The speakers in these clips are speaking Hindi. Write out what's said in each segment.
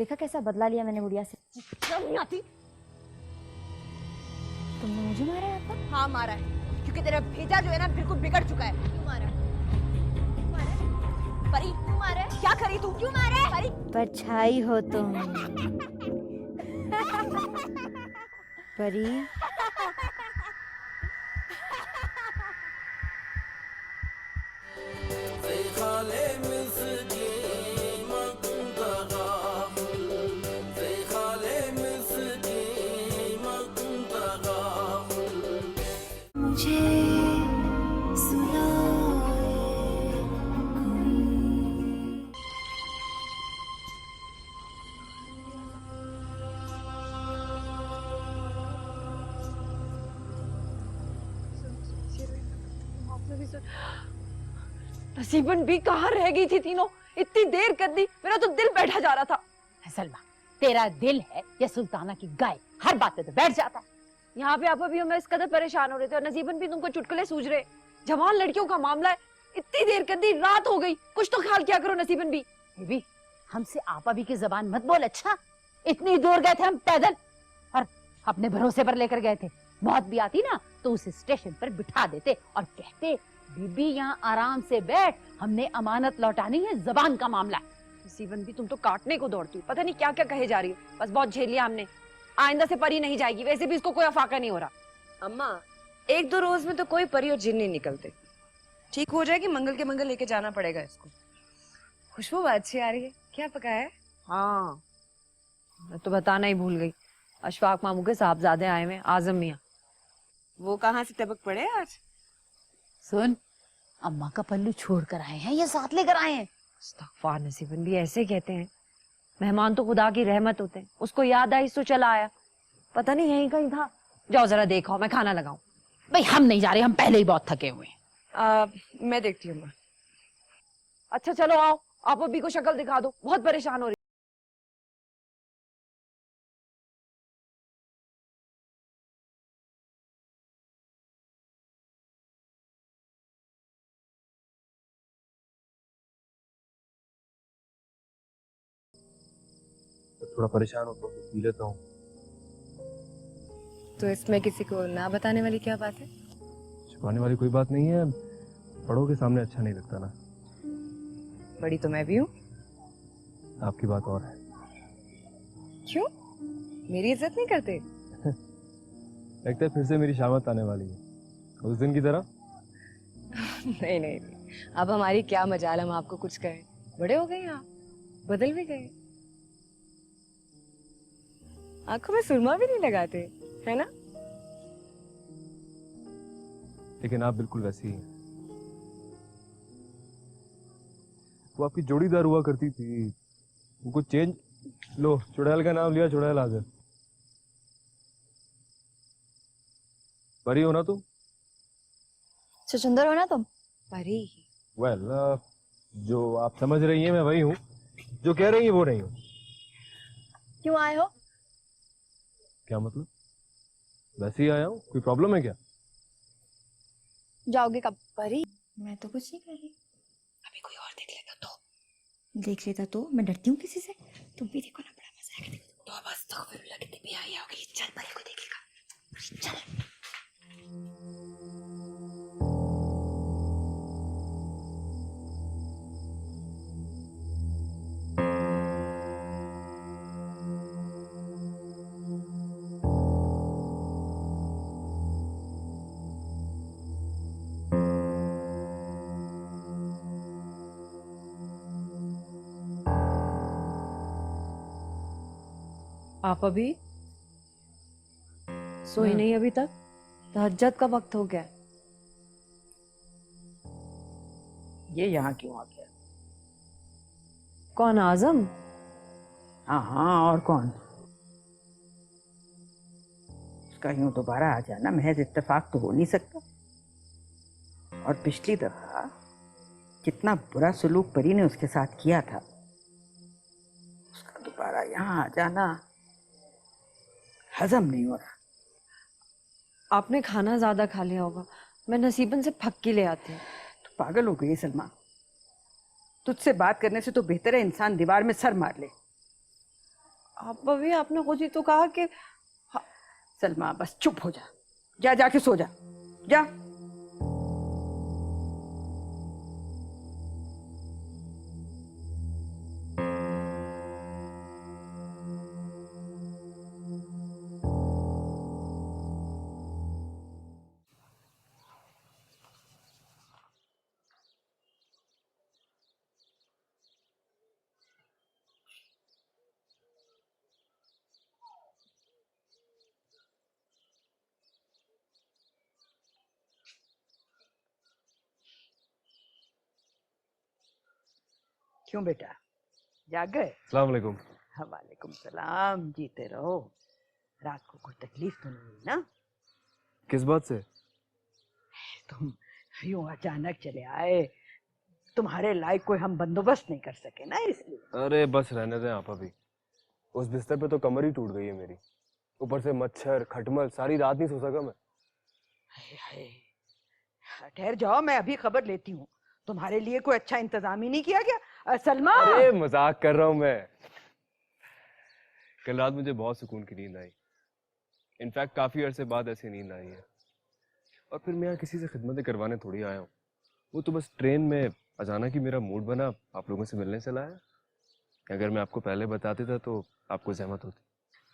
देखा कैसा बदला लिया मैंने गुड़िया से। नहीं आती। तुमने मुझे मारा है आपा? हाँ मारा है, क्योंकि तेरा भेजा जो है ना बिल्कुल बिगड़ चुका है। क्यों मारा? परी क्यों मारा है? क्या करी तू? क्यों मारा है? परी परछाई हो तुम। परी मुझे नसीबन भी कहाँ रह गई थी तीनों? इतनी देर कर दी, मेरा तो दिल बैठा जा रहा था। सलमा, तेरा दिल है या सुल्ताना की गाय? हर बात पे तो बैठ जाता है। यहाँ पे आप अभी हम इस कदर परेशान हो रहे थे और नसीबन भी तुमको चुटकुले सूझ रहे। जवान लड़कियों का मामला है, इतनी देर कर दी, रात हो गई, कुछ तो ख्याल किया करो नसीबन भी। भी हमसे आपा भी की जबान मत बोल। अच्छा, इतनी दूर गए थे हम पैदल और अपने भरोसे पर लेकर गए थे। मौत भी आती ना तो उस स्टेशन पर बिठा देते और कहते बीबी यहाँ आराम से बैठ, हमने अमानत लौटानी है, जबान का मामला है। नसीबन भी तुम तो काटने को दौड़ती हो, पता नहीं क्या क्या कहे जा रही हो। बस बहुत झेल लिया हमने, आइंदा से परी नहीं जाएगी। वैसे भी इसको कोई अफाका नहीं हो रहा। अम्मा, 1-2 रोज में तो कोई परी और जिन नहीं निकलते। ठीक हो जाएगी, मंगल के मंगल लेके जाना पड़ेगा इसको। खुशबू अच्छी आ रही है, क्या पका है? हाँ, मैं तो बताना ही भूल गई, अशफाक मामू के साहबजादे आए हुए, आजम मियाँ। वो कहाँ से टपक पड़े आज? सुन, अम्मा का पल्लू छोड़ कर आए हैं या साथ लेकर आए हैं? इस्तग़फ़ार, नसीबन भी ऐसे कहते हैं। मेहमान तो खुदा की रहमत होते हैं। उसको याद आई तो चला आया, पता नहीं यहीं कहीं था। जाओ जरा देखो, मैं खाना लगाऊं। भाई हम नहीं जा रहे, हम पहले ही बहुत थके हुए हैं। मैं देखती हूँ। अच्छा चलो आओ, आप अभी को शक्ल दिखा दो, बहुत परेशान हो रही। थोड़ा परेशान हो तो पी लेता हूँ। तो इसमें किसी को ना बताने वाली क्या बात है? छुपाने वाली कोई बात नहीं है, बड़ों के सामने अच्छा नहीं लगता ना। बड़ी तो मैं भी हूँ। आपकी बात और है। क्यों? मेरी इज्जत नहीं करते? लगता है फिर से मेरी शामत आने वाली है, उस दिन की तरह। नहीं नहीं, अब हमारी क्या मजाल, हम आपको कुछ कहें। बड़े हो गए आप, बदल भी गए। आंखों में सुरमा भी नहीं लगाते, है ना? लेकिन आप बिल्कुल वैसी ही हैं। वो आपकी जोड़ीदार हुआ करती थी, उनको चेंज। लो, चुड़ैल का नाम लिया, चुड़ैल हाजिर। परी हो ना तुम? सुंदर हो ना तुम? परी? वेल, जो आप समझ रही हैं मैं वही हूँ, जो कह रही हैं वो नहीं हूँ। क्यों आए हो? क्या मतलब? वैसे ही आया हूँ, कोई प्रॉब्लम है क्या? जाओगे कब? परी? मैं तो कुछ नहीं कर रही। अभी कोई और देख लेगा तो? देख लेता तो? मैं डरती हूँ किसी से। तुम भी देखो ना, बड़ा मजा आएगा। तो बस तो फिर लगती भी आई होगी। चल परी को देखेगा, चल। आप अभी सोई नहीं अभी तक? तहज्जुद का वक्त हो गया। ये यहाँ क्यों आ गया? कौन, आजम? हाँ हाँ, और कौन? उसका यूं दोबारा आ जाना महज इत्तेफाक तो हो नहीं सकता। और पिछली दफा कितना बुरा सलूक परी ने उसके साथ किया था, उसका दोबारा यहाँ आ जाना हजम नहीं हो रहा। आपने खाना ज्यादा खा लिया होगा, मैं नसीबन से फक्की ले आती हूँ। तो पागल हो गई सलमा, तुझसे बात करने से तो बेहतर है इंसान दीवार में सर मार ले। आप अभी आपने खुद ही तो कहा कि सलमा बस चुप हो जा, जा जाके सो जा, जा। क्यों बेटा, जाग गए? अस्सलाम वालेकुम। वालेकुम सलाम, जीते रहो। रात को कोई तकलीफ तो नहीं हुई ना? किस बात से? तुम यूं अचानक चले आए, तुम्हारे लायक कोई हम बंदोबस्त नहीं कर सके ना, इसलिए। अरे बस रहने दें आप अभी। उस बिस्तर पे तो कमर ही टूट गई है मेरी, ऊपर से मच्छर खटमल, सारी रात नहीं सो सका मैं। हाय हाय, ठहर जाओ, मैं अभी खबर लेती हूँ। तुम्हारे लिए कोई अच्छा इंतजाम ही नहीं किया क्या? सलमा! अरे मजाक कर रहा हूँ मैं। कल रात मुझे बहुत सुकून की नींद आई। इनफैक्ट काफी अरसे बाद ऐसी नींद आई है। और फिर मैं यहाँ किसी से खिदमतें करवाने थोड़ी आया हूँ। वो तो बस ट्रेन में अचानक ही मेरा मूड बना, आप लोगों से मिलने चला आया। अगर मैं आपको पहले बता देता तो आपको जहमत होती।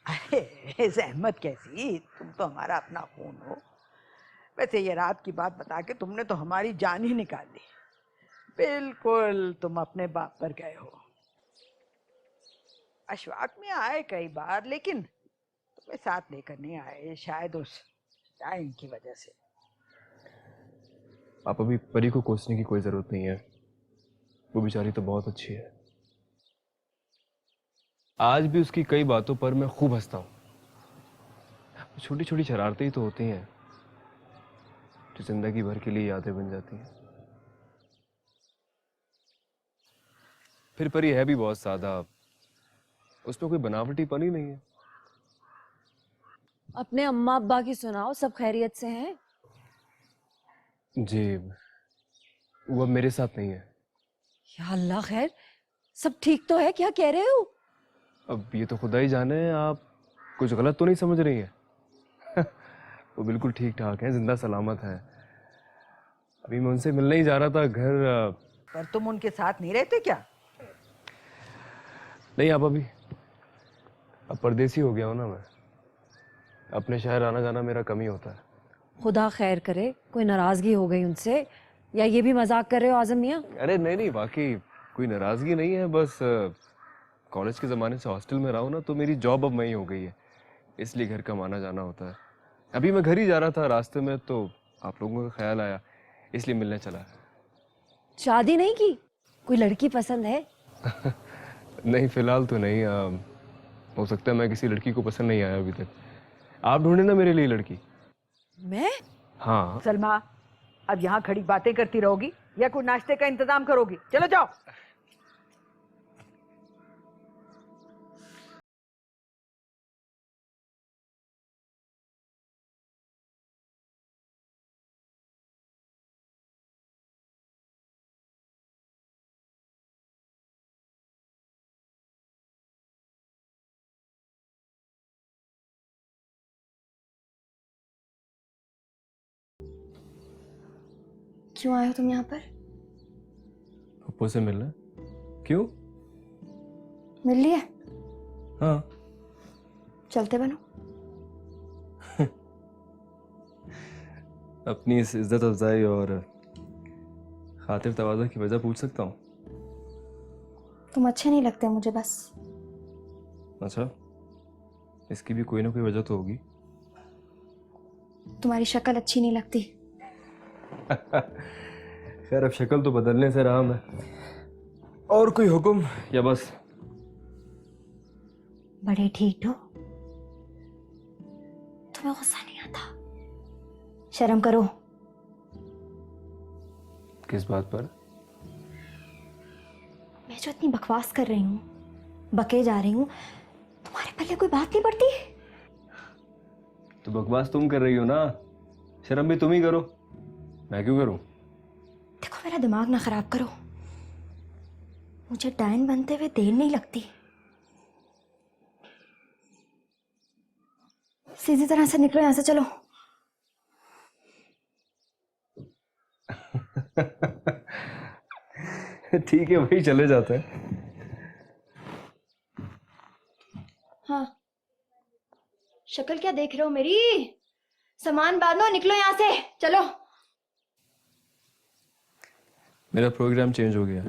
अरे जहमत कैसी, तुम तो हमारा अपना खून हो। वैसे ये रात की बात बता के तुमने तो हमारी जान ही निकाल ली। बिल्कुल तुम अपने बाप पर गए हो। अशफाक में आए कई बार, लेकिन तुम्हें साथ लेकर नहीं आए, शायद उस टाइम की वजह से। आप अभी परी को कोसने की कोई जरूरत नहीं है, वो बेचारी तो बहुत अच्छी है। आज भी उसकी कई बातों पर मैं खूब हंसता हूँ। छोटी छोटी शरारतें ही तो होती हैं जो जिंदगी भर के लिए यादें बन जाती हैं। फिर परी है भी बहुत सादा, उसमें कोई बनावटीपन ही नहीं है। अपने अम्मा अब्बा की सुनाओ, सब खैरियत से हैं? जी, वो अब मेरे साथ नहीं है। या अल्लाह खैर, सब ठीक तो है? क्या कह रहे हो? अब ये तो खुदा ही जाने, आप कुछ गलत तो नहीं समझ रही हैं? वो बिल्कुल ठीक ठाक है, जिंदा सलामत है। अभी मैं उनसे मिलने ही जा रहा था घर। पर तुम उनके साथ नहीं रहते क्या? नहीं आप अभी, अब परदेसी हो गया हूं ना मैं। अपने शहर आना जाना मेरा कम ही होता है। खुदा खैर करे, कोई नाराजगी हो गई उनसे, या ये भी मजाक कर रहे हो आजम मियां? अरे नहीं नहीं, वाकई कोई नाराजगी नहीं है। बस कॉलेज के ज़माने से हॉस्टल में रहा हूँ ना, तो मेरी जॉब अब वहीं हो गई है, इसलिए घर का आना जाना होता है। अभी मैं घर ही जा रहा था, रास्ते में तो आप लोगों का ख्याल आया, इसलिए मिलने चला। शादी नहीं की? कोई लड़की पसंद है? नहीं फिलहाल तो नहीं। हो सकता है मैं किसी लड़की को पसंद नहीं आया अभी तक। आप ढूंढे ना मेरे लिए लड़की। मैं? हाँ। सलमा, अब यहाँ खड़ी बातें करती रहोगी या कोई नाश्ते का इंतजाम करोगी? चलो जाओ। क्यों आए हो तुम यहाँ पर? पप्पू से मिलना। क्यों? मिल लिया? हाँ। चलते बनो। अपनी इस इज्जत अफजाई और खातिर तवाज़ा की वजह पूछ सकता हूँ? तुम अच्छे नहीं लगते मुझे बस। अच्छा, इसकी भी कोई ना कोई वजह तो होगी। तुम्हारी शक्ल अच्छी नहीं लगती। खैर अब शक्ल तो बदलने से रहा मैं। और कोई हुक्म या बस? बड़े ठीक हो, तुम्हें गुस्सा नहीं आता? शर्म करो। किस बात पर? मैं जो इतनी बकवास कर रही हूँ, बके जा रही हूँ, तुम्हारे पल्ले कोई बात नहीं पड़ती? तो बकवास तुम कर रही हो ना, शर्म भी तुम ही करो, मैं क्यों करूं? देखो मेरा दिमाग ना खराब करो, मुझे डायन बनते हुए देर नहीं लगती। सीधी तरह से निकलो यहाँ से, चलो। ठीक है भाई, चले जाते हैं। हाँ, शक्ल क्या देख रहे हो मेरी? सामान बांधो, निकलो यहाँ से, चलो। मेरा प्रोग्राम चेंज हो गया।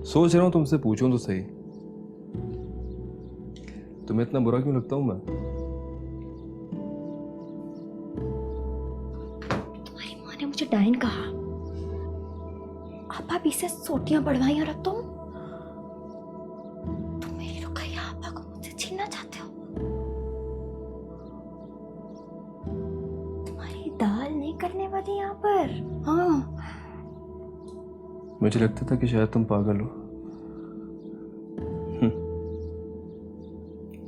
सोच रहा हूँ तुमसे पूछूं तो सही, तुम्हें इतना बुरा क्यों लगता हूं मैं? तुम्हारी माँ ने मुझे डायन कहा, आपा भी से सोटियां पड़वाई, और अब तुम मेरी रुकैया आपा को मुझसे छीनना चाहते हो। तुम्हारी दाल नहीं करने वाली यहाँ पर। हाँ, मुझे लगता था कि शायद तुम पागल हो।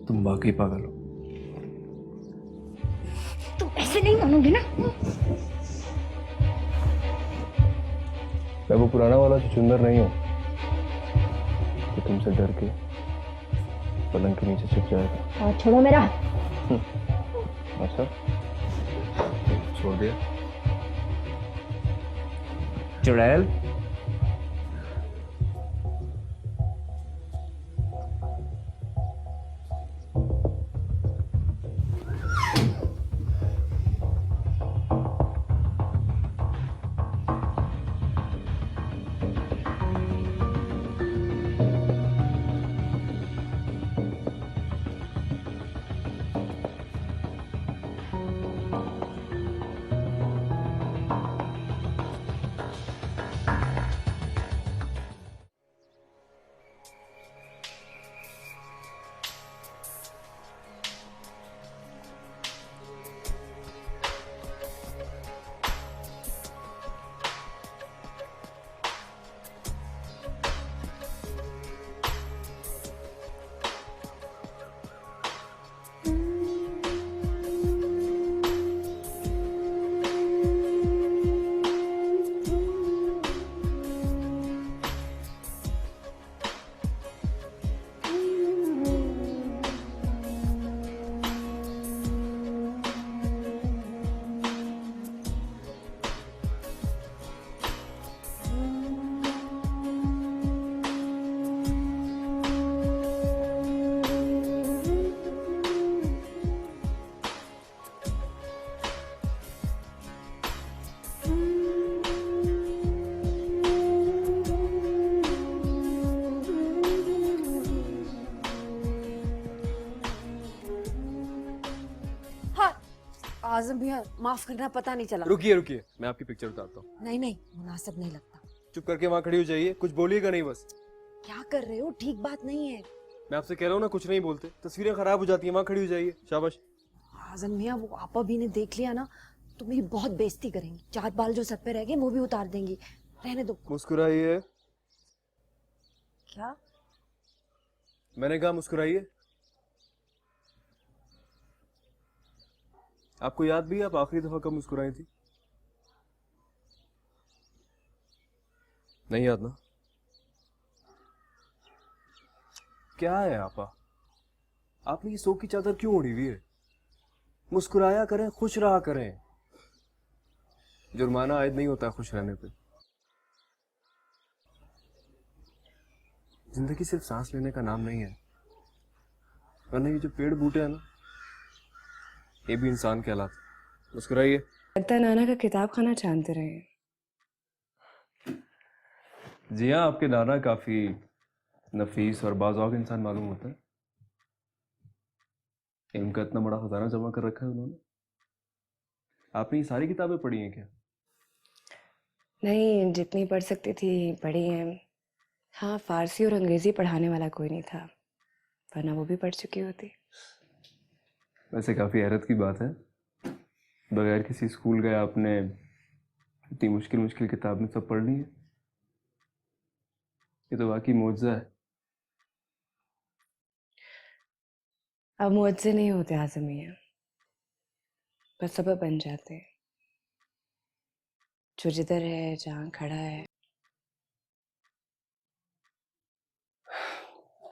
तुम वाकई पागल हो। तुम ऐसे नहीं मानोगे ना। मैं वो पुराना वाला चुचुंदर नहीं हूं कि तुमसे डर के पलंग के नीचे छिप जाएगा। और छोड़ो मेरा। अच्छा, छोड़ दिया। चुड़ैल, आजम भैया माफ करना, पता नहीं चला। रुकिए रुकिए, मैं आपकी पिक्चर उतारता हूँ। नहीं नहीं, मुनासिब नहीं लगता। चुप करके वहां खड़ी हो जाइए, कुछ बोलिएगा नहीं बस। क्या कर रहे हो? ठीक बात नहीं है। मैं आपसे कह रहा हूँ ना, कुछ नहीं बोलते, तस्वीरें खराब हो जाती हैं। वहां खड़ी हो जाइए, शाबाश। आजम भैया, वो आपा भी ने देख लिया ना तो मेरी बहुत बेइज्जती करेंगी। 4 बाल जो सर पे रह गए वो भी उतार देंगी। रहने दो। मुस्कुराइए। क्या? मैंने कहा मुस्कुराइए। आपको याद भी है आप आखिरी दफा कब मुस्कुराई थी? नहीं याद ना? क्या है आपा, आपने ये शोक की चादर क्यों ओढ़ी हुई है? मुस्कुराया करें, खुश रहा करें। जुर्माना आयद नहीं होता खुश रहने पे। जिंदगी सिर्फ सांस लेने का नाम नहीं है, वरना ये जो पेड़ बूटे हैं ना, ये भी इंसान कहलाते। मुस्कुराइए। लगता है नाना का किताब खाना जानते रहे। जी हाँ, आपके नाना काफी नफीस और बाज़ौक़ इंसान मालूम होता है। इनका इतना बड़ा खजाना जमा कर रखा है उन्होंने। आपने ये सारी किताबें पढ़ी हैं क्या? नहीं, जितनी पढ़ सकती थी पढ़ी हैं। हाँ, फारसी और अंग्रेजी पढ़ाने वाला कोई नहीं था, वरना वो भी पढ़ चुकी होती। वैसे काफी हैरत की बात है, बगैर किसी स्कूल गए आपने इतनी मुश्किल मुश्किल किताब में सब पढ़ ली है। ये तो वाकई मौजज़ा है। अब मुझसे नहीं होते आज़म मियां, बस सबब बन जाते हैं। जो जिधर है, जहाँ खड़ा है।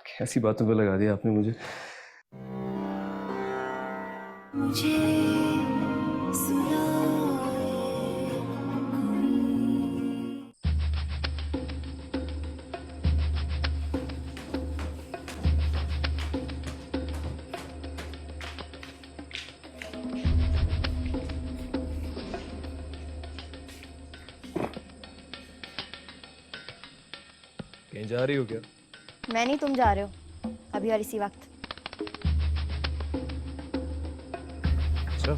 कैसी बातों पे लगा दिया आपने मुझे। मुझे सुनाए कोई। कहीं जा रही हो क्या? मैं नहीं, तुम जा रहे हो अभी और इसी वक्त। अच्छा,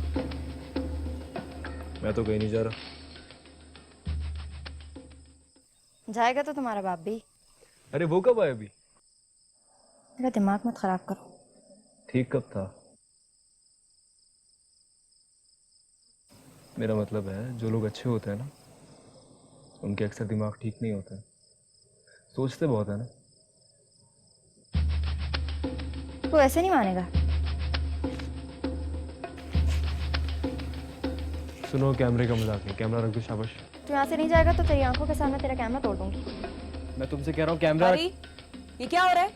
मैं तो कहीं नहीं जा रहा। जाएगा तो तुम्हारा बाप भी। अरे वो कब आया अभी? मेरा दिमाग मत खराब करो। ठीक कब था? मेरा मतलब है जो लोग अच्छे होते हैं ना, उनके अक्सर दिमाग ठीक नहीं होता है, सोचते बहुत है ना। तू ऐसे नहीं मानेगा। सुनो, कैमरे का मजाक नहीं, कैमरा रख दो, शाबाश। तू यहाँ से नहीं जाएगा तो तेरी आंखों के सामने तेरा कैमरा तोड़ दूंगी। मैं तुमसे कह रहा हूँ कैमरा अरे ये क्या हो रहा है?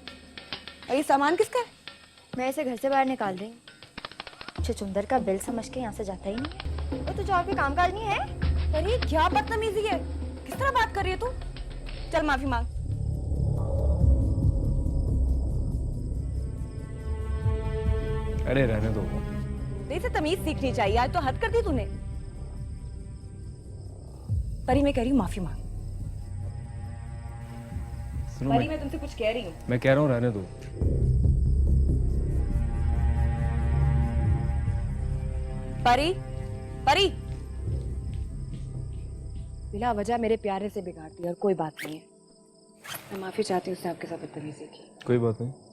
और ये सामान किसका है? मैं इसे घर से बाहर निकाल रही हूँ। छुचुंदर का बिल समझ के यहाँ से जाता ही नहीं है। और तुझे और कोई कामकाज नहीं है? अरे क्या बदतमीजी है, किस तरह बात कर रही है तू? चल माफी मांग। अरे रहने दो। तेरे से तमीज सीखनी चाहिए, आज तो हद कर दी तूने। परी मैं कह रही हूँ माफी मांग। सुनो, परी मैं तुमसे कुछ कह रही हूँ। मैं कह रहा हूँ रहने दो। परी, परी बिला वजह मेरे प्यारे से बिगाड़ दी और कोई बात नहीं है। मैं माफी चाहती हूँ उससे आपके साथ बदतमीजी की। कोई बात नहीं।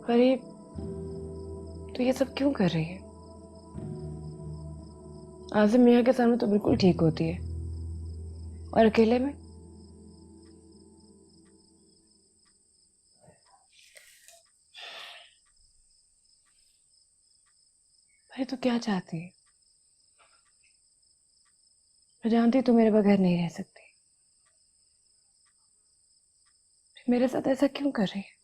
परी तो ये सब क्यों कर रही है? आज़िम मियाँ के सामने तो बिल्कुल ठीक होती है, और अकेले में? परी तो क्या चाहती है? मैं जानती तू मेरे बगैर नहीं रह सकती, मेरे साथ ऐसा क्यों कर रही है?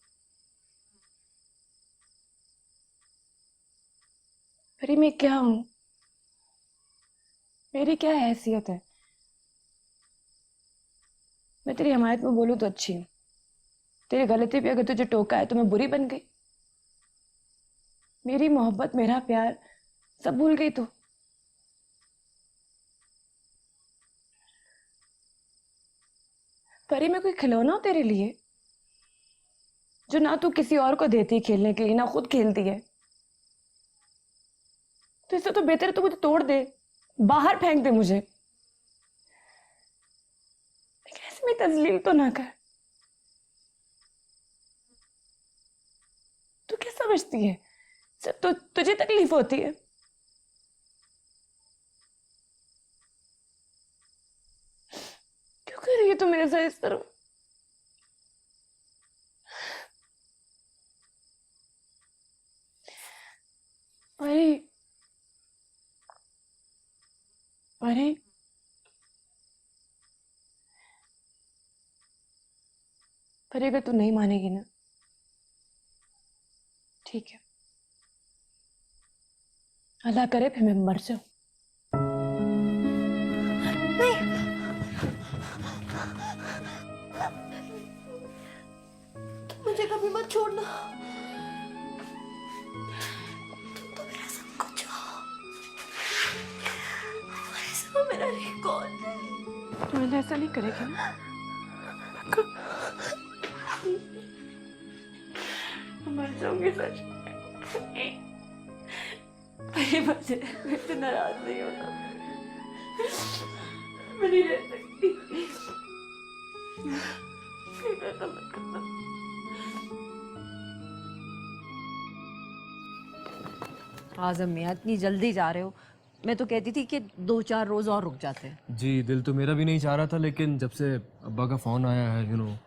परी मैं क्या हूं? मेरी क्या हैसियत है? मैं तेरी हमायत में बोलूं तो अच्छी हूँ, तेरी गलती पे अगर तुझे टोका है तो मैं बुरी बन गई? मेरी मोहब्बत, मेरा प्यार सब भूल गई तू? परी मैं कोई खिलौना हूं तेरे लिए, जो ना तू किसी और को देती खेलने के लिए, ना खुद खेलती है? तो इससे तो बेहतर है तू मुझे तोड़ दे, बाहर फेंक दे मुझे, लेकिन ऐसे में तजलील तो ना कर। तू क्या समझती है सिर्फ तुझे तकलीफ होती है? क्यों कर रही है तू मेरे साथ इस तरह? परी, परी परी अगर तू नहीं मानेगी ना, ठीक है, अल्लाह करे फिर मैं मर जाऊं। मुझे कभी मत छोड़ना। तो मेरा सब कुछ हो, और इसमें मेरा रिकॉर्ड। तुम ऐसा नहीं करेगी ना? मर जाऊंगी सच। पहली बार से मेरे से नाराज नहीं होना, मैं नहीं रह सकती। ऐसा मत करना। आजम मियाँ इतनी जल्दी जा रहे हो? मैं तो कहती थी कि 2-4 रोज और रुक जाते हैं। जी दिल तो मेरा भी नहीं चाह रहा था, लेकिन जब से अब्बा का फ़ोन आया है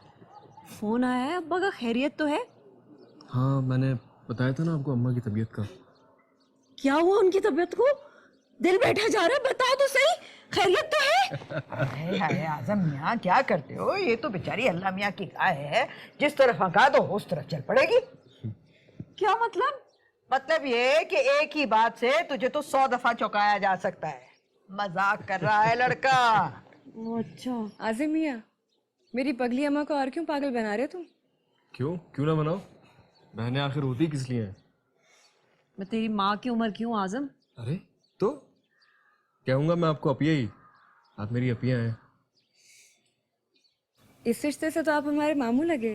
फोन आया है? अब्बा का खैरियत तो है? हाँ मैंने बताया था ना आपको अम्मा की तबीयत का। क्या हुआ उनकी तबीयत को? दिल बैठा जा रहा है, बताओ तो सही, खैरियत तो है? अरे हाय आजम मियाँ क्या करते हो? ये तो बेचारी अल्लाह मियाँ की गाय है, जिस तरफ हका दो उस तरफ चल पड़ेगी। क्या मतलब? मतलब ये कि एक ही बात से तुझे तो 100 दफा चौंकाया जा सकता है। मजाक कर रहा है लड़का। अच्छा। आजिम मियाँ, मेरी पगली अम्मा को और क्यों पागल बना रहे हो तुम? क्यों ना बनाओ, बहनें आखिर होती किस लिए हैं? मैं तेरी माँ की उम्र क्यों आजम? अरे तो कहूँगा मैं आपको अपिया ही, आप मेरी अपिया हैं। इस रिश्ते से तो आप हमारे मामू लगे,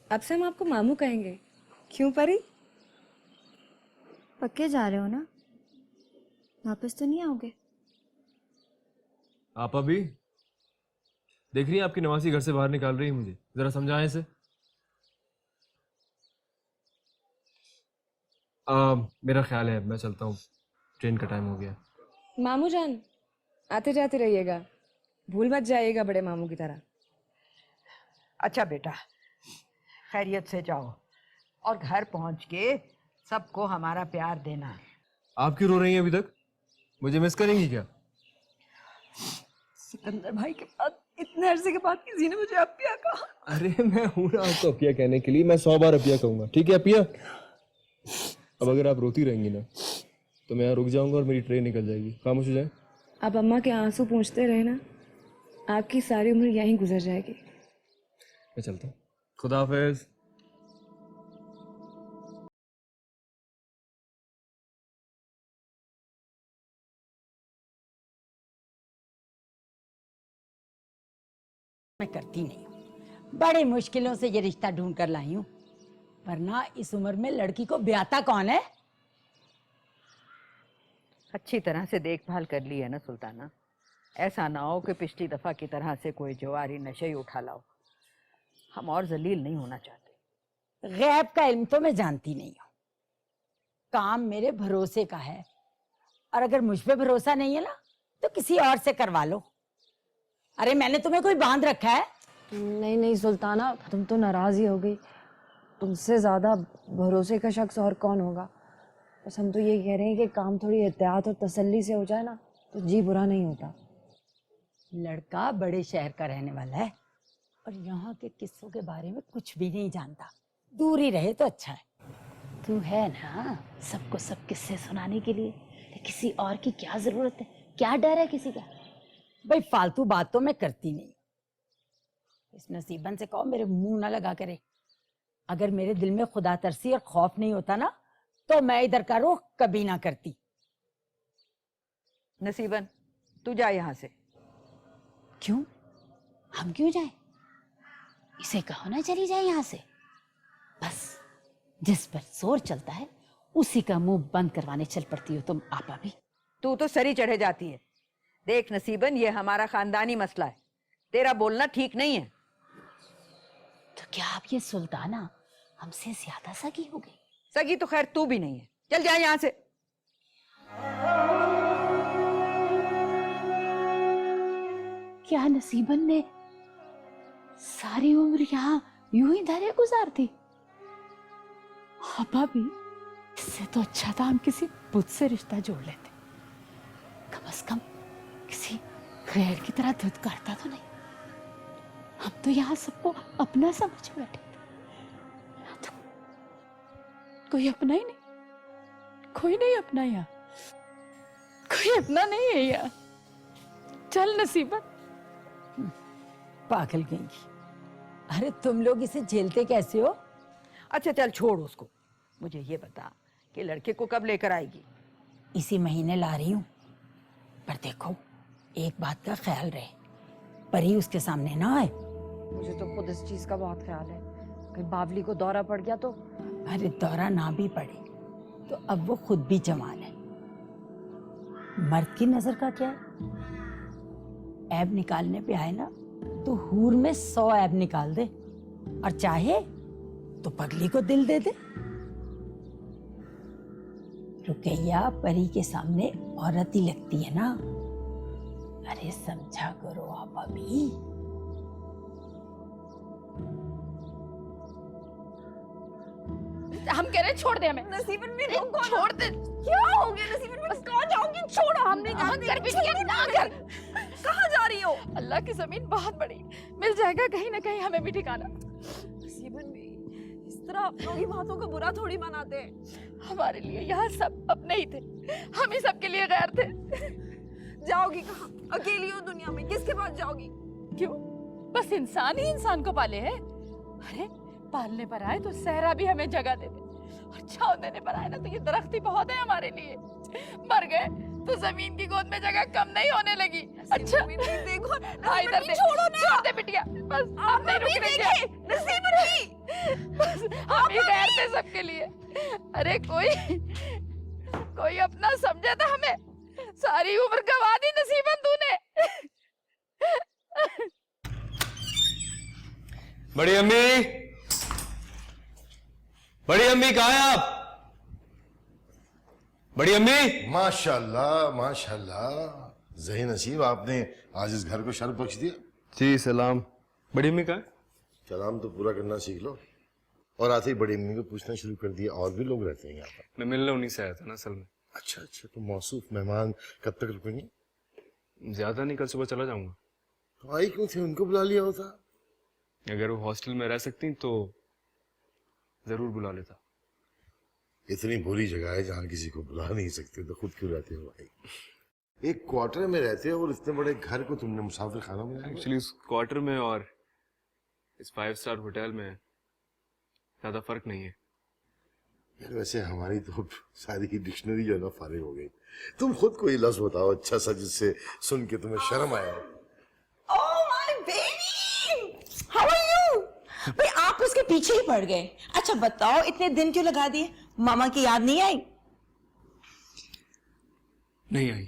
अब से हम आपको मामू कहेंगे। क्यों परी? पक्के जा रहे हो ना? वापस तो नहीं आओगे? आप अभी देख रही हैं आपकी नवासी घर से बाहर निकाल रही है मुझे, जरा समझाएं इसे। मेरा ख्याल है मैं चलता हूँ, ट्रेन का टाइम हो गया। मामू जान, आते जाते रहिएगा, भूल मत जाइएगा बड़े मामू की तरह। अच्छा बेटा, खैरियत से जाओ और घर पहुंच के सबको हमारा प्यार देना। आप क्यों रो रही हैं अभी तक? मुझे मिस करेंगी क्या? सिकंदर भाई के बाद इतने अरसे के बाद किसी ने मुझे अपिया कहा। अरे मैं हूं ना आपको अपिया कहने के लिए, मैं 100 बार अपिया कहूंगा। ठीक है अपिया? अब अगर आप रोती रहेंगी ना तो मैं यहाँ रुक जाऊंगा और मेरी ट्रेन निकल जाएगी। खामोश हो जाए। आप अम्मा के आंसू पूंछते रहे ना, आपकी सारी उम्र यहीं गुजर जाएगी। मैं चलता हूँ, खुदा हाफिज। मैं करती नहीं हूँ, बड़ी मुश्किलों से ये रिश्ता ढूंढ कर लाई हूँ, वरना इस उम्र में लड़की को ब्याता कौन है? अच्छी तरह से देखभाल कर ली है ना सुल्ताना? ऐसा ना हो कि पिछली दफा की तरह से कोई जवारी नशे ही उठा लाओ। हम और जलील नहीं होना चाहते। गैब का इल्म तो मैं जानती नहीं हूँ, काम मेरे भरोसे का है, और अगर मुझ पे भरोसा नहीं है ना तो किसी और से करवा लो। अरे मैंने तुम्हें कोई बांध रखा है? नहीं सुल्ताना, तुम तो नाराज ही हो गई। तुमसे ज्यादा भरोसे का शख्स और कौन होगा। बस हम तो ये कह रहे हैं कि काम थोड़ी एहतियात और तसल्ली से हो जाए ना तो जी बुरा नहीं होता। लड़का बड़े शहर का रहने वाला है और यहाँ के किस्सों के बारे में कुछ भी नहीं जानता, दूर ही रहे तो अच्छा है। तू है ना सबको सब किस्से सुनाने के लिए, तो किसी और की क्या जरूरत है? क्या डर है किसी का? भाई फालतू बात तो मैं करती नहीं। इस नसीबन से कहो मेरे मुंह ना लगा करे। अगर मेरे दिल में खुदा तरसी और खौफ नहीं होता ना तो मैं इधर का रुख कभी ना करती। नसीबन तू जा यहाँ से। क्यों? हम क्यों जाएं? इसे कहो ना चली जाए यहाँ से। बस जिस पर जोर चलता है उसी का मुंह बंद करवाने चल पड़ती हो तुम आपा भी। तू तो सरी चढ़े जाती है। देख नसीबन, ये हमारा खानदानी मसला है, तेरा बोलना ठीक नहीं है। तो क्या आप ये सुल्ताना हमसे ज्यादा सगी हो गई? सगी तो खैर तू भी नहीं है, चल जा यहाँ से। क्या नसीबन ने सारी उम्र यहाँ यूं ही धैर्य गुजारती? आपा भी इससे तो अच्छा था हम किसी बुत से रिश्ता जोड़ लेते, कम से कम किसी गैर की तरह धुतकारता तो नहीं। हम तो यहाँ सबको अपना समझ बैठे थे, तो कोई अपना ही नहीं, कोई नहीं अपना यहाँ, कोई अपना नहीं है यहाँ। चल नसीबत। पागल गई। अरे तुम लोग इसे झेलते कैसे हो? अच्छा चल छोड़ उसको, मुझे ये बता कि लड़के को कब लेकर आएगी? इसी महीने ला रही हूँ, पर देखो एक बात का ख्याल रहे, परी उसके सामने ना आए। मुझे तो खुद इस चीज का बहुत ख्याल है, कहीं बावली को दौरा पड़ गया तो। अरे दौरा ना भी पड़े तो अब वो खुद भी जवान है, मर्द की नजर का क्या है? ऐब निकालने पे आए ना तो हूर में 100 ऐब निकाल दे, और चाहे तो पगली को दिल दे दे। रुकैया परी के सामने औरत ही लगती है ना। अरे समझा करो आप अभी। हम कह रहे हैं छोड़ दे हमें। नसीबन भी रोको ना। छोड़ दे। क्या हो गया नसीबन में? कहाँ जाओगी? छोड़ो, हमने कहा कर बिटिया, ना कर। कहाँ जा रही हो? अल्लाह की जमीन बहुत बड़ी, मिल जाएगा कहीं ना कहीं हमें भी ठिकाना। नसीबन भी इस तरह अपनों की बातों को बुरा थोड़ी मनाते हैं। हमारे लिए यहाँ सब अपने ही थे, हम ही सबके लिए गैर थे। जाओगी कहाँ? अकेली हो दुनिया में, किसके पास जाओगी? क्यों? बस इंसान ही इंसान को पाले है। अरे पालने पर आए तो सहरा भी हमें जगह दे दे, और छांव देने पर आए ना तो ये दरख्त ही बहुत है हमारे लिए। मर गए तो जमीन की गोद में जगह कम नहीं होने लगी। अच्छा देखो इधर दे, छोड़ो ना, छोड़ दे बिटिया, बस आप नहीं रुकने देंगे। नसीबन भी बस हम ही गैर थे सबके लिए। अरे कोई अपना समझा था हमें, सारी उम्र गवा दी नसीबन तूने। बड़ी अम्मी, बड़ी अम्मी कहाँ हैं आप? बड़ी अम्मी। माशाल्लाह माशाल्लाह, ज़ही नसीब, आपने आज इस घर को शर्फ बख्श दिया। जी सलाम। बड़ी अम्मी कहाँ है? सलाम तो पूरा करना सीख लो। और आते ही बड़ी अम्मी को पूछना शुरू कर दिया, और भी लोग रहते हैं यहाँ पर? मैं मिलने उन्हीं से आया था ना असल में। अच्छा अच्छा, तो मौसूफ मेहमान कब तक रुकेंगे? ज्यादा नहीं, कल सुबह चला जाऊंगा। तो आई क्यों थी? उनको बुला लिया होता। अगर वो हॉस्टल में रह सकती तो जरूर बुला लेता। इतनी बुरी जगह है जहाँ किसी को बुला नहीं सकते, तो खुद क्यों रहते हो भाई? एक क्वार्टर में रहते हो और इतने बड़े घर को तुमने मुसाफिर खाना बनाया। एक्चुअली उस क्वार्टर में और इस 5 स्टार होटल में ज्यादा फर्क नहीं है। यार वैसे हमारी तो सारी ही डिक्शनरी जो है ना फारिग हो गई। तुम खुद कोई लफ्ज बताओ अच्छा सा जिससे सुन के तुम्हें शर्म आया हो। Oh my baby! How are you? भाई आप उसके पीछे ही पड़ गए। अच्छा बताओ इतने दिन क्यों लगा दिए? मामा की याद नहीं आई? नहीं आई।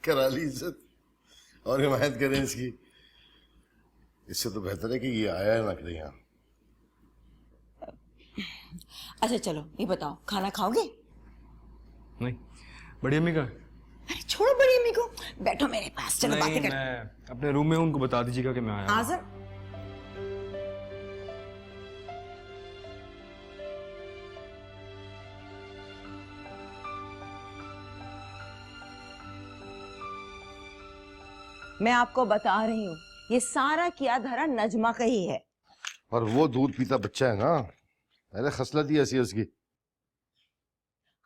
करा ली इज्जत और हिमायत करें इसकी। इससे तो बेहतर है कि ये आया ना करे यहाँ। अच्छा चलो ये बताओ, खाना खाओगे? नहीं। बड़ी अम्मी का? अरे छोड़ो बड़ी अम्मी को, बैठो मेरे पास, चलो नहीं, बातें कर। मैं अपने रूम में हूं, उनको बता दीजिएगा कि मैं आया हूं। आज़र मैं आपको बता रही हूँ, ये सारा किया धरा नजमा का ही है। और वो दूध पीता बच्चा है ना, अरे खसलत ही ऐसी है उसकी।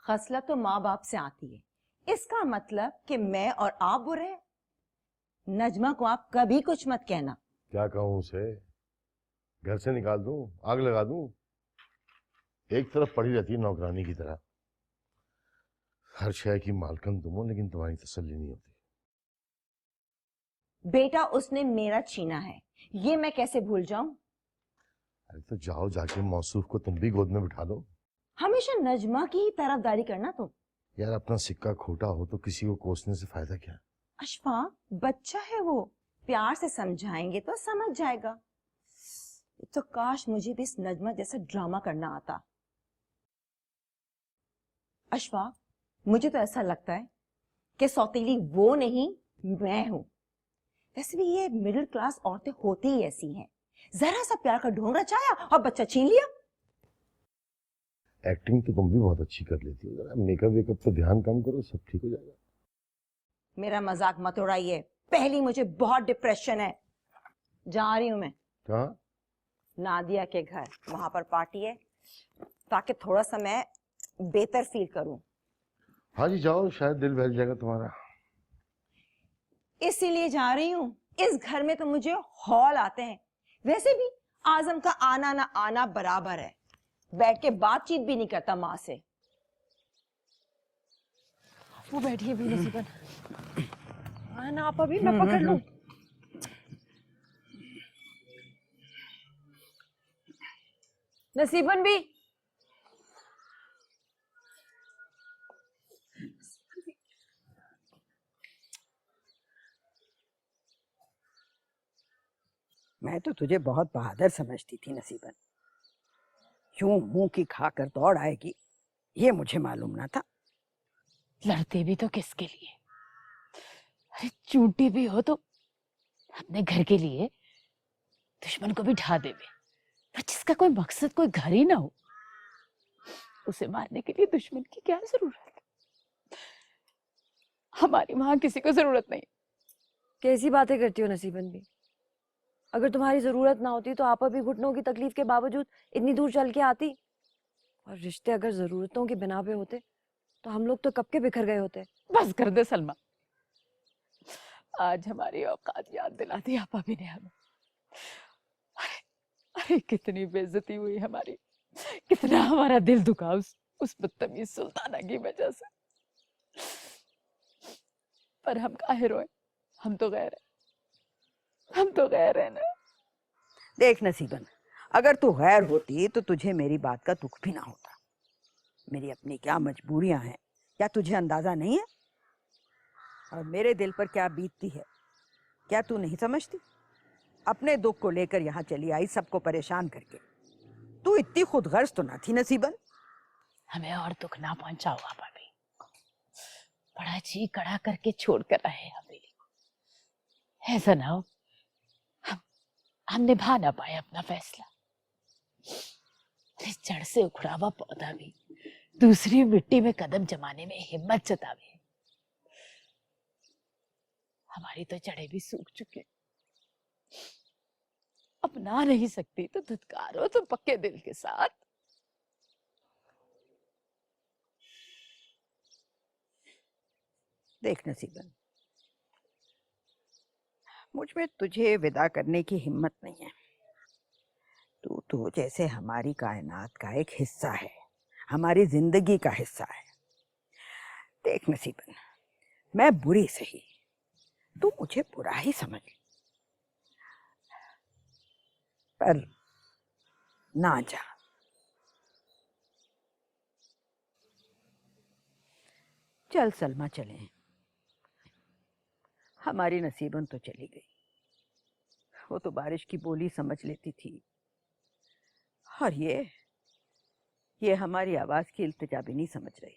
खसलत तो माँ बाप से आती है, इसका मतलब कि मैं और आप बुरे हैं। नजमा को आप कभी कुछ मत कहना। क्या कहूँ उसे? घर से निकाल दूं? आग लगा दूं? एक तरफ पड़ी रहती है नौकरानी की तरह। हर शय की मालकन तुम हो, लेकिन तुम्हारी तसल्ली नहीं होती। बेटा उसने मेरा छीना है, ये मैं कैसे भूल जाऊं? अरे तो जाओ जाके मौसूफ को तुम भी गोद में बिठा लो। हमेशा नजमा की ही तरफदारी करना तुम। यार अपना सिक्का खोटा हो तो किसी को कोसने से फायदा क्या? अशफाक बच्चा है वो, प्यार से समझाएंगे तो समझ जाएगा। तो काश मुझे भी इस नजमा जैसा ड्रामा करना आता। अशफाक मुझे तो ऐसा लगता है कि सौतेली वो नहीं मैं हूं। वैसे भी ये मिडिल क्लास औरतें होती ही ऐसी हैं, जरा सा प्यार का ढोंग रचाया और बच्चा छीन लिया। एक्टिंग तो तुम भी बहुत अच्छी कर लेती हो, जरा मेकअप वेकअप तो ध्यान कम करो, सब ठीक हो जाएगा। मेरा मजाक मत उड़ाइए, पहली मुझे बहुत डिप्रेशन है। जा रही हूं मैं। कहाँ? नादिया के घर, वहां पर पार्टी है, ताकि थोड़ा सा मैं बेहतर फील करूं। हाँ जी जाओ, शायद दिल बहल जाएगा तुम्हारा। इसीलिए जा रही हूं। इस घर में तो मुझे हॉल आते हैं। वैसे भी आजम का आना ना आना बराबर है, बैठ के बातचीत भी नहीं करता माँ से। वो बैठिए भी नसीबन। हाँ ना आप अभी मैं पकड़ लूं। नसीबन भी। मैं तो तुझे बहुत बहादुर समझती थी नसीबन, यूं मुंह की खाकर दौड़ आएगी ये मुझे मालूम ना था। लड़ते भी तो किसके लिए? अरे चूटी भी हो तो अपने घर के लिए, दुश्मन को भी ढा देवे। पर जिसका कोई मकसद, कोई घर ही ना हो, उसे मारने के लिए दुश्मन की क्या जरूरत? हमारी वहां किसी को जरूरत नहीं। कैसी बातें करती हो नसीबन भी? अगर तुम्हारी जरूरत ना होती तो आप अभी घुटनों की तकलीफ के बावजूद इतनी दूर चल के आती। और रिश्ते अगर जरूरतों की बिना पे होते तो हम लोग तो कब के बिखर गए होते। बस कर दे सलमा, आज हमारी औकात याद दिला दी आपा भी ने हमें। अरे, अरे कितनी बेइज्जती हुई हमारी, कितना हमारा दिल दुखा उस बदतमीज सुल्ताना की वजह से। पर हम काहे रोए? हम तो गैर है, हम तो गैर है ना। देख नसीबन, अगर तू गैर होती तो तुझे मेरी बात का दुख भी ना होता। मेरी अपनी क्या मजबूरियां हैं, क्या तुझे अंदाजा नहीं है? और मेरे दिल पर क्या बीतती है, क्या तू नहीं समझती? अपने दुख को लेकर यहाँ चली आई, सबको परेशान करके। तू इतनी खुदगर्ज तो ना थी नसीबन। हमें और दुख ना पहुंचाओ आपा भी। बड़ा जी कड़ा करके छोड़ कर आए हवेली को। ऐसा ना हो हम निभा ना पाए अपना फैसला। इस जड़ से उखड़ा हुआ पौधा भी दूसरी मिट्टी में कदम जमाने में हिम्मत जतावे। हमारी तो जड़ें भी सूख चुके, अपना नहीं सकती तो धुतकारो तो पक्के दिल के साथ। देख नसीबन, मुझ में तुझे विदा करने की हिम्मत नहीं है। तू तो जैसे हमारी कायनात का एक हिस्सा है, हमारी जिंदगी का हिस्सा है। देख नसीबन, मैं बुरी सही, तू मुझे बुरा ही समझ, पर ना जा। चल सलमा चलें। हमारी नसीबन तो चली गई, वो तो बारिश की बोली समझ लेती थी। और ये हमारी आवाज की इल्तिजा भी नहीं समझ रही।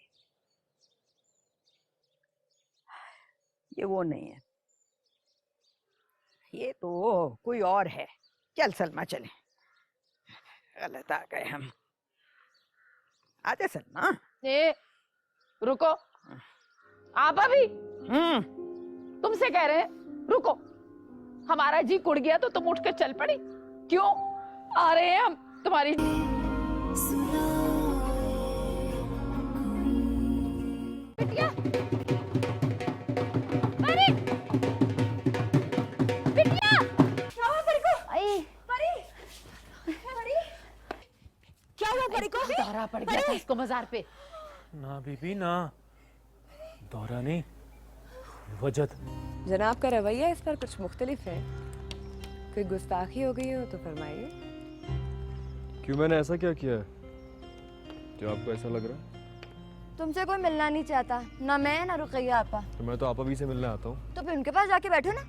ये वो नहीं है, ये तो कोई और है। चल सलमा चलें। गलत आ गए हम। आजा सलमा। ए, रुको आपा भी। तुमसे कह रहे हैं रुको। हमारा जी कुड़ गया तो तुम उठ कर चल पड़ी। क्यों आ रहे हैं हम तुम्हारी? बिटिया, अरे बिटिया, क्या हुआ परी को? परी, क्या हुआ परी को? दौरा पड़ गया था इसको मजार पे। ना बीबी ना, दौरा नहीं, वजद। जनाब का रवैया इस पर कुछ मुख्तलिफ है। कोई गुस्ताखी हो गई हो तो फरमाइए। क्यों, मैंने ऐसा क्या किया है जो आपको ऐसा लग रहा है? तुमसे कोई मिलना नहीं चाहता, ना मैं ना रुकैया आपा। तो मैं तो आपा भी से मिलने आता हूँ। तो फिर उनके पास जाके बैठो ना।